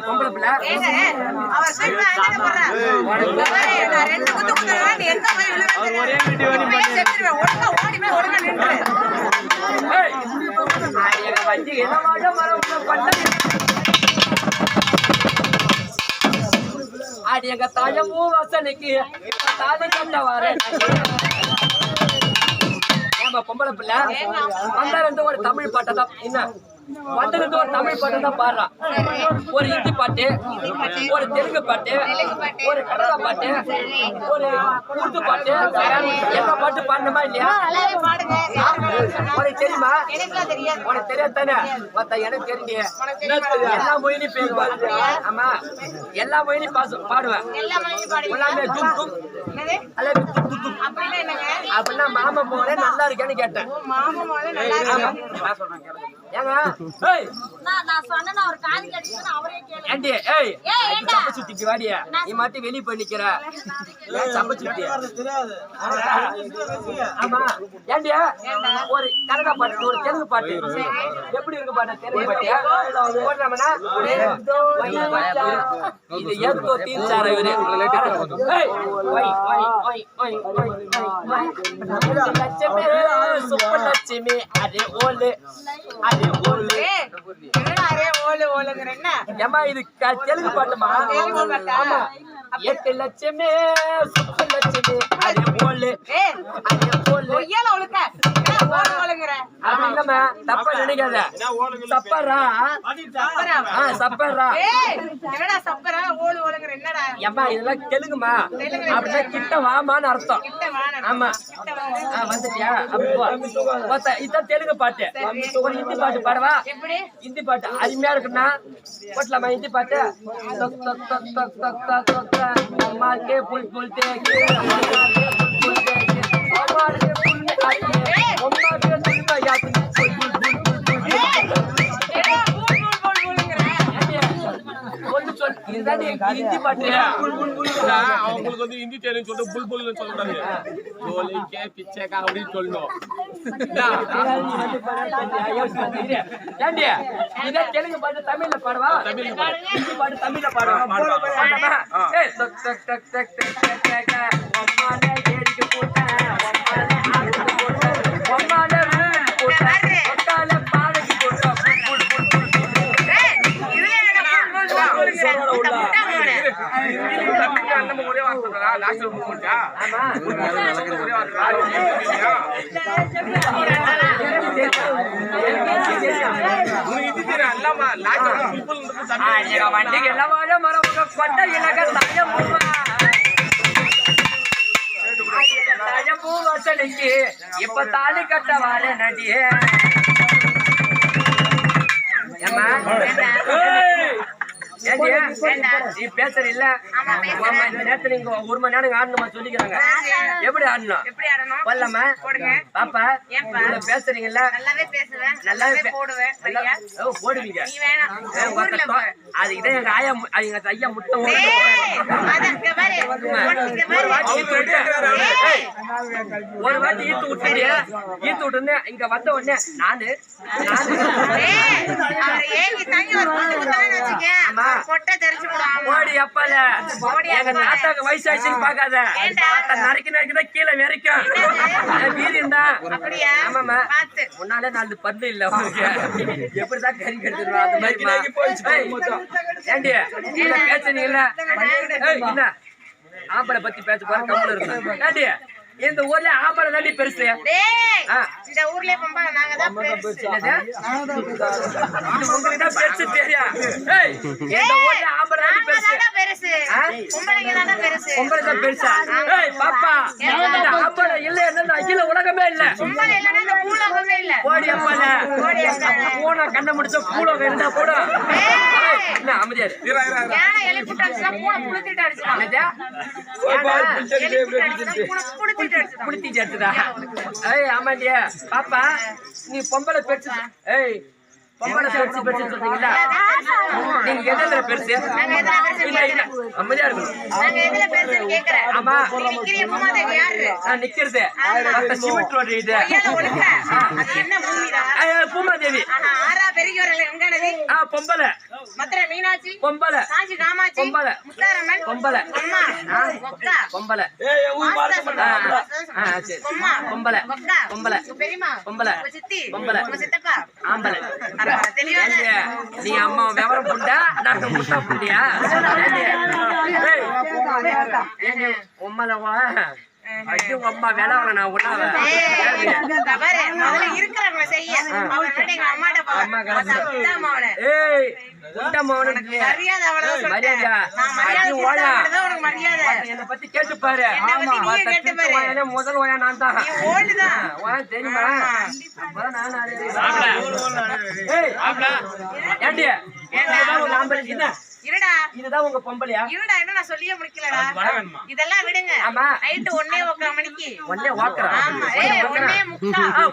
பொம்பளை பிள்ளை அடி எங்க தாயம்பூ வாசனைக்கு தாலி கட்ட வரேன். பொம்பளை பிள்ளை வந்தாருந்து ஒரு தமிழ் பாட்டை தான் என்ன வந்தது ஒரு தமிழ் பாட்டு தான் பாடுறான். ஒரு ஹிந்தி பாட்டு, ஒரு தெலுங்கு பாட்டு, ஒரு கன்னட பாட்டு, ஒரு உருது பாட்டு, எல்லா பாட்டு பாடணுமா இல்லையா? உனக்கு தெரியுமா? உனக்கு தெரியாதானே? எனக்கு தெரிஞ்சு எல்லா மொழியும் பேசுவேன். ஆமா, எல்லா மொழியும் பாடுவேன். எல்லாமே அப்படின்னா மாமா போல நல்லா இருக்கேன்னு கேட்டேன். ஏங்க சுத்திக்கு வாடிய நீ மாட்டி வெளியே போய் நிக்கிற சுத்தி. ஆமா ஏண்டியா ஒரு கன்னடா பாட்டு, ஒரு தெலுங்கு பாட்டு எப்படி இருக்கு பாட்டு? தெலுங்கு பாட்டு போடுறோம்னா இது ஏதோ தீர்ச்சார இவரு லட்சுமி சுப்ப லட்சுமி அரே ஓலு அரே ஓலு ஏமா இது தெலுங்கு பாட்டுமா? ஆமா எட்டு லட்சமே சுப்பு லட்சுமி அரே ஓலு அரே ஓலு அப்படிங்கம்மா தப்பா நினைக்காத. சப்பரா சப்பரா ஏமா இதெல்லாம் தெலுங்குமா? அப்படின்னா கிட்ட வாமான்னு அர்த்தம். ஆமா வந்துட்டியா? அப்படி இதான் தெலுங்கு பாட்டு. ஒரு ஹிந்தி பாட்டு பாடவா? ஹிந்தி பாட்டு அருமையா இருக்குன்னா போட்டலாமா? ஹிந்தி பாட்டு அம்மாக்கே புல் புல் தேக்கே ஹிந்தி பாட்டு அவங்களுக்கு வந்து ஹிந்தி தெரியும் சொல்லிட்டு புல் புல் சொல்லக்கூடாது. ஜோலிக்கே பிச்சைக்கா அப்படின்னு சொல்லணும். இதே தெலுங்கு பாட்டு தமிழ்ல பாடுவா? ஹிந்தி பாட்டு தமிழ்ல பாடுவா? வண்டிக்கு எல்லாம் கொண்ட இலக தயம்பூ வசனைக்கு இப்ப தாலி கட்ட வாழ நடியே நீ பேசுற இல்ல இந்த நேரத்துல நீங்க 1 மணி நேரம் ஆடணுமா சொல்லிக்கிறாங்க. எப்படி ஆடணும் பல்லம்மா பாப்பா பேசுறீங்கல்ல நல்லாவே போடுவீங்க. அதுக்கிட்ட எங்க ஆயா எங்க ஐயா முட்டை ஒரு வாட்டி ஈத்து விட்டு இங்க வந்த உடனே நானு அப்பால எங்க தாத்தாக்கு வயசாச்சுன்னு பாக்காத நரைக்குதான் கீழே வரைக்கும் வீரியம் தான். ஆமாமா முன்னாலே 4 பல்லு இல்ல உங்களுக்கு எப்படிதான் கறி கெடுத்துருவோம் அந்த மாதிரி ஏண்டி பேசுறீங்கல்ல என்ன ஆம்பளை பத்தி பேச போற கம்மல இருக்கும். ஏண்டி இந்த ஊர்ல ஆம்பளை தாண்டி பெருசு. இந்த ஊர்ல பொம்பளை நாங்க தான் பெருசு. உங்களுக்கு தான் பெருசு தெரியும். இந்த ஊர்ல ஆம்பளை தாண்டி பெருசு. பொம்பளைங்க தான் பெருசு. பொம்பளை தான் பெருசா? பாப்பா இந்த ஆம்பளை இல்ல என்ன அகில உலகமே இல்ல. பொம்பளை இல்லனா இந்த பூலோகமே இல்ல. ஓடி அப்பால போனா கண்ண முடிச்ச பூலோகம் இருந்தா போட. என்ன அமைதியா யானை எலி புட்டாச்சுனா பூள புளுத்திட்டு அடிச்சான். புளுத்திட்டு அடிச்சதா? ஆமாண்டியா பாப்பா நீ பொம்பளை பெருசு. பொம்பளை பெருசு பெருசு சொல்றீங்களா? நீங்க எதுல பெருசு? அமைதியா இருக்கணும். ஆமா நான் நிக்கிறது சிமெண்ட் ரோடு இது பூமாதேவி பொம்பளை மீனாட்சி பொம்பளை பொம்பளை பொம்பளை பொம்பளை பொம்பளை பொம்பளை பொம்பளை பொம்பளை ஆம்பளை. நீ அம்மா விவரம் புண்டா நாங்க முட்டா புண்டியா? உம்மலவா ஐயோ அம்மா வேளாவ நான் உண்ணாவ இருக்கிறவங்க செய்ய என்ன பத்தி கேட்டு பாரு. முதல் ஓயா நான் தான் தெரியுமா? இதுதான் உங்க பொம்பளையா? இருடா என்ன நான் சொல்லியே முடிக்கலடா. இதெல்லாம் விடுங்க. ஆமா நைட் 1:15 மணிக்கு 1:15. ஆமா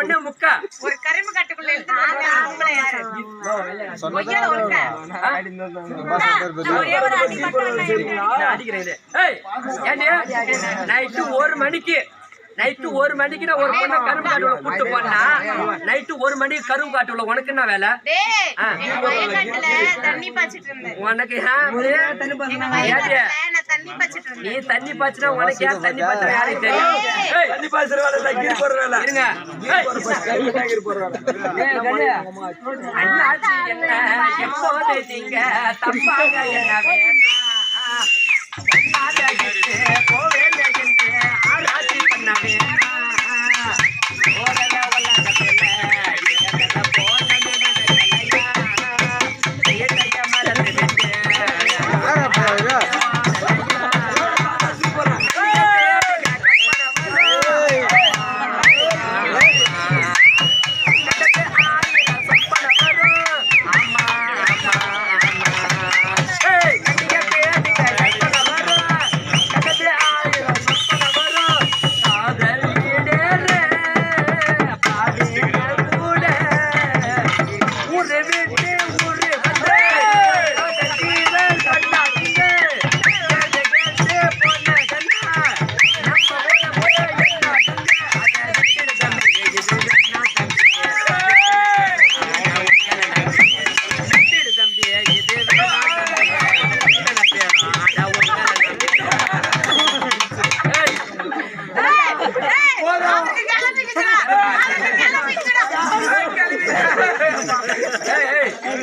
1:15 ஒரு கரும்பு கட்டுக்குள்ள இழுத்து ஆம்பளை யாரு மொய்யால ஒருக்க ஒரே ஒரு அடி மட்டும் அடிக்கிறேன். நைட்டு 1 மணிக்கு நைட்டு 1 மணிக்கு நான் ஒரு பொண்ணை கரும்பு காட்டுல கூட்டு போனா நைட்டு 1 மணிக்கு கரும்பு காட்டுல உனக்கு என்ன வேலை? உனக்கு நீ தண்ணி பாய்ச்சினா உனக்கு ஏன் தண்ணி பாய்ச்சா யாருக்கு தெரியும்? தண்ணி பாய்ச்சற வேலை இருங்க அண்ணாச்சி என்ன எப்போது நீங்க தப்பாக என்ன வேணா ஆராய்ச்சி பண்ண வேணா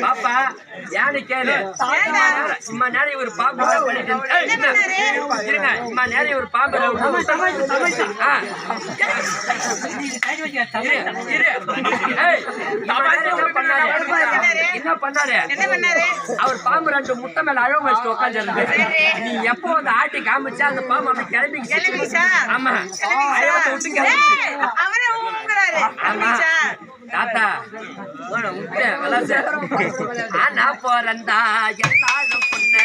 பாப்பா யானை கேளு இம்மா நேரம் ஒரு பாம்பு பண்ணிட்டு இருங்க. இம்மா நேரம் ஒரு பாம்பு என்ன பண்ணாரு? அவர் பாம்பு 2 முட்டை மேல அழகு வச்சுட்டு உட்காந்து நீ எப்போ வந்து ஆட்டி காமிச்சா அந்த பாம்பு அப்படி கிளம்பி ஆமா விட்டு கிளம்பி தாத்தா விட்டேன் விளாச ஆனா போறந்தா எல்லாரும் பொண்ணு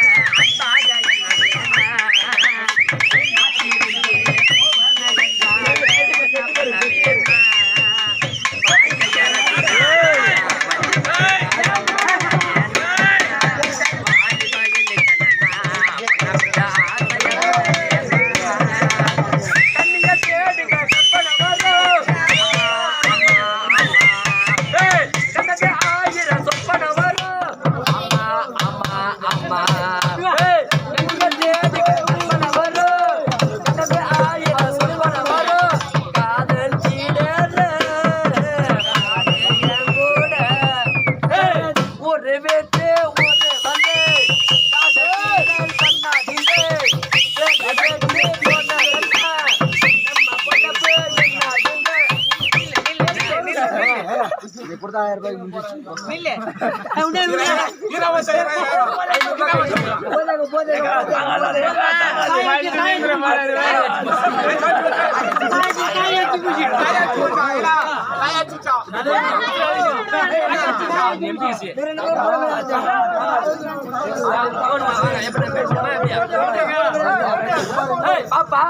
பாப்பா